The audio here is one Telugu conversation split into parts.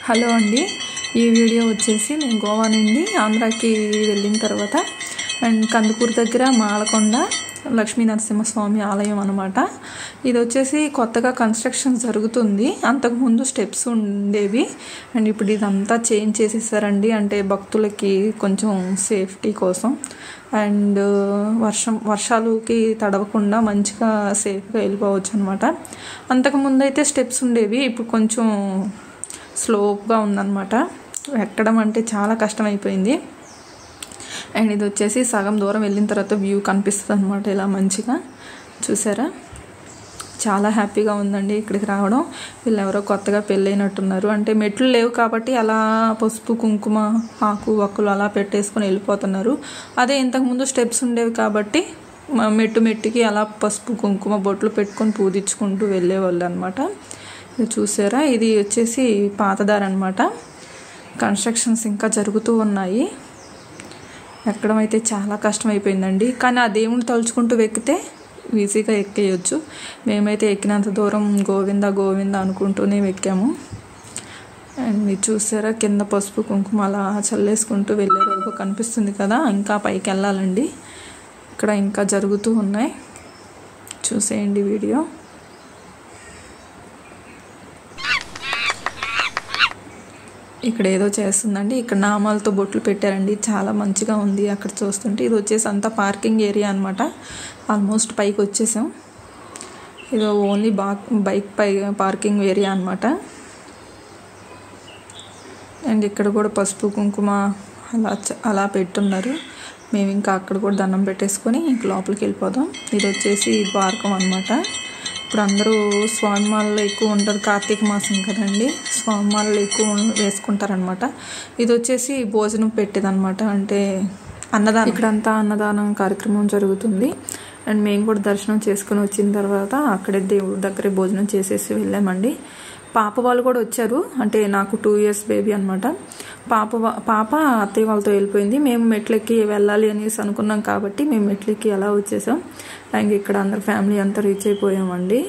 హలో అండి, ఈ వీడియో వచ్చేసి నేను గోవా నుండి ఆంధ్రాకి వెళ్ళిన తర్వాత అండ్ కందుకూరు దగ్గర మాలకొండ లక్ష్మీ నరసింహస్వామి ఆలయం అనమాట. ఇది వచ్చేసి కొత్తగా కన్స్ట్రక్షన్ జరుగుతుంది. అంతకుముందు స్టెప్స్ ఉండేవి అండ్ ఇప్పుడు ఇదంతా చేంజ్ చేసేసారండి. అంటే భక్తులకి కొంచెం సేఫ్టీ కోసం అండ్ వర్షాలకి తడవకుండా మంచిగా సేఫ్గా వెళ్ళిపోవచ్చు అనమాట. అంతకుముందు అయితే స్టెప్స్ ఉండేవి, ఇప్పుడు కొంచెం స్లోప్గా ఉందన్నమాట. ఎక్కడం అంటే చాలా కష్టమైపోయింది. అండ్ ఇది వచ్చేసి సగం దూరం వెళ్ళిన తర్వాత వ్యూ కనిపిస్తుంది అనమాట. ఇలా మంచిగా చూసారా, చాలా హ్యాపీగా ఉందండి ఇక్కడికి రావడం. వీళ్ళు ఎవరో కొత్తగా పెళ్ళైనట్టున్నారు. అంటే మెట్లు లేవు కాబట్టి అలా పసుపు కుంకుమ ఆకు వక్కులు అలా పెట్టేసుకొని వెళ్ళిపోతున్నారు. అదే ఇంతకుముందు స్టెప్స్ ఉండేవి కాబట్టి మెట్టుకి అలా పసుపు కుంకుమ బొట్లు పెట్టుకొని పూజించుకుంటూ వెళ్ళేవాళ్ళు అనమాట. చూసారా, ఇది వచ్చేసి పాతదారి అనమాట. కన్స్ట్రక్షన్స్ ఇంకా జరుగుతూ ఉన్నాయి. ఎక్కడం అయితే చాలా కష్టమైపోయిందండి. కానీ ఆ దేవుని తలుచుకుంటూ ఎక్కితే ఈజీగా ఎక్కేయచ్చు. మేమైతే ఎక్కినంత దూరం గోవింద గోవింద అనుకుంటూనే ఎక్కాము. అండ్ మీరు చూసారా, కింద పసుపు కుంకుమ అలా చల్లేసుకుంటూ వెళ్ళే వరకు కనిపిస్తుంది కదా. ఇంకా పైకి వెళ్ళాలండి. ఇక్కడ ఇంకా జరుగుతూ ఉన్నాయి, చూసేయండి వీడియో. ఇక్కడ ఏదో చేస్తుందండి. ఇక్కడ నామాలతో బొట్లు పెట్టారండి, చాలా మంచిగా ఉంది అక్కడ చూస్తుంటే. ఇది వచ్చేసి అంతా పార్కింగ్ ఏరియా అనమాట. ఆల్మోస్ట్ పైకి వచ్చేసాం. ఇది ఓన్లీ బైక్ పార్కింగ్ ఏరియా అనమాట. అండ్ ఇక్కడ కూడా పసుపు కుంకుమ అలా పెట్టున్నారు. మేము ఇంకా అక్కడ కూడా దండం పెట్టేసుకొని ఇంక లోపలికి వెళ్ళిపోదాం. ఇది వచ్చేసి ద్వారకం అనమాట. ఇప్పుడు అందరూ స్వామిమాలలో ఎక్కువ ఉంటారు, కార్తీక మాసం కదండి, స్వామిమాలలో ఎక్కువ వేసుకుంటారనమాట. ఇది వచ్చేసి భోజనం పెట్టేదనమాట, అంటే అన్నదానం. ఇక్కడంతా అన్నదానం కార్యక్రమం జరుగుతుంది. అండ్ మేము కూడా దర్శనం చేసుకుని వచ్చిన తర్వాత అక్కడే దేవుడి దగ్గరే భోజనం చేసేసి వెళ్ళామండి. పాప వాళ్ళు కూడా వచ్చారు. అంటే నాకు 2 years బేబీ అనమాట. పాప అత్తయ్య వాళ్ళతో వెళ్ళిపోయింది. మేము మెట్లెక్కి వెళ్ళాలి అనేసి అనుకున్నాం కాబట్టి మేము మెట్లెక్కి అలా వచ్చేసాం. అండ్ ఇక్కడ అందరు ఫ్యామిలీ అంతా రీచ్ అయిపోయామండి.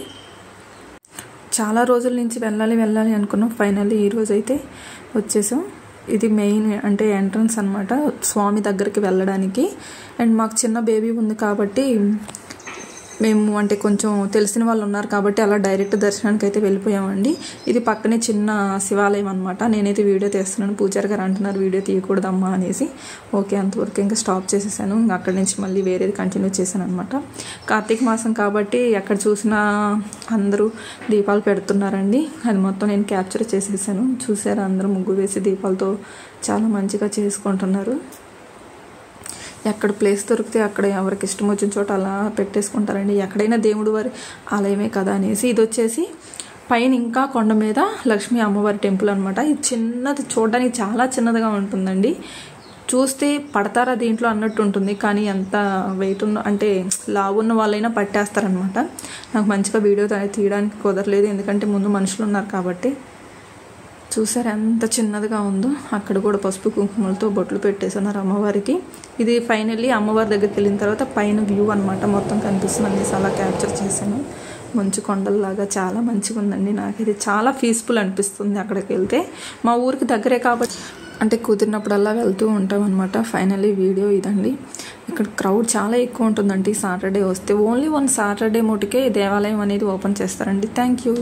చాలా రోజుల నుంచి వెళ్ళాలి అనుకున్నాం. ఫైనల్లీ ఈరోజు అయితే వచ్చేసాం. ఇది మెయిన్ అంటే ఎంట్రన్స్ అనమాట స్వామి దగ్గరికి వెళ్ళడానికి. అండ్ మాకు చిన్న బేబీ ఉంది కాబట్టి మేము అంటే కొంచెం తెలిసిన వాళ్ళు ఉన్నారు కాబట్టి అలా డైరెక్ట్ దర్శనానికి అయితే వెళ్ళిపోయామండి. ఇది పక్కనే చిన్న శివాలయం అనమాట. నేనైతే వీడియో తీస్తున్నాను, పూజారి గారు అంటున్నారు వీడియో తీయకూడదమ్మా అనేసి. ఓకే, అంతవరకు ఇంకా స్టాప్ చేసేసాను. ఇంకా అక్కడి నుంచి మళ్ళీ వేరేది కంటిన్యూ చేశాను అనమాట. కార్తీక మాసం కాబట్టి ఎక్కడ చూసినా అందరూ దీపాలు పెడుతున్నారండి. అది మొత్తం నేను క్యాప్చర్ చేసేసాను. చూసారా, అందరూ ముగ్గు వేసి దీపాలతో చాలా మంచిగా చేసుకుంటున్నారు. ఎక్కడ ప్లేస్ దొరికితే అక్కడ ఎవరికి ఇష్టం వచ్చిన చోట అలా పెట్టేసుకుంటారండి. ఎక్కడైనా దేవుడు వారి ఆలయమే కదా అనేసి. ఇది వచ్చేసి పైన ఇంకా కొండ మీద లక్ష్మీ అమ్మవారి టెంపుల్ అనమాట. ఇది చిన్నది, చూడడానికి చాలా చిన్నదిగా ఉంటుందండి. చూస్తే పడతారా దీంట్లో అన్నట్టు ఉంటుంది. కానీ ఎంత వెయిట్ ఉన్న అంటే లావున్న వాళ్ళైనా పట్టేస్తారనమాట. నాకు మంచిగా వీడియో తీయడానికి కుదరలేదు, ఎందుకంటే ముందు మనుషులు ఉన్నారు కాబట్టి. చూసారు ఎంత చిన్నదిగా ఉందో. అక్కడ కూడా పసుపు కుంకుమలతో బొట్లు పెట్టేస్తున్నారు అమ్మవారికి. ఇది ఫైనల్లీ అమ్మవారి దగ్గరికి వెళ్ళిన తర్వాత పైన వ్యూ అనమాట మొత్తం కనిపిస్తుంది అనేసి అలా క్యాప్చర్ చేశాను. మంచు కొండల్లాగా చాలా మంచిగా ఉందండి. నాకైతే చాలా పీస్ఫుల్ అనిపిస్తుంది అక్కడికి వెళ్తే. మా ఊరికి దగ్గరే కాబట్టి అంటే కుదిరినప్పుడల్లా వెళ్తూ ఉంటాం అనమాట. ఫైనల్లీ వీడియో ఇదండి. ఇక్కడ క్రౌడ్ చాలా ఎక్కువ ఉంటుందండి సాటర్డే వస్తే. ఓన్లీ 1 సాటర్డే మటుకే దేవాలయం అనేది ఓపెన్ చేస్తారండి. Thank you.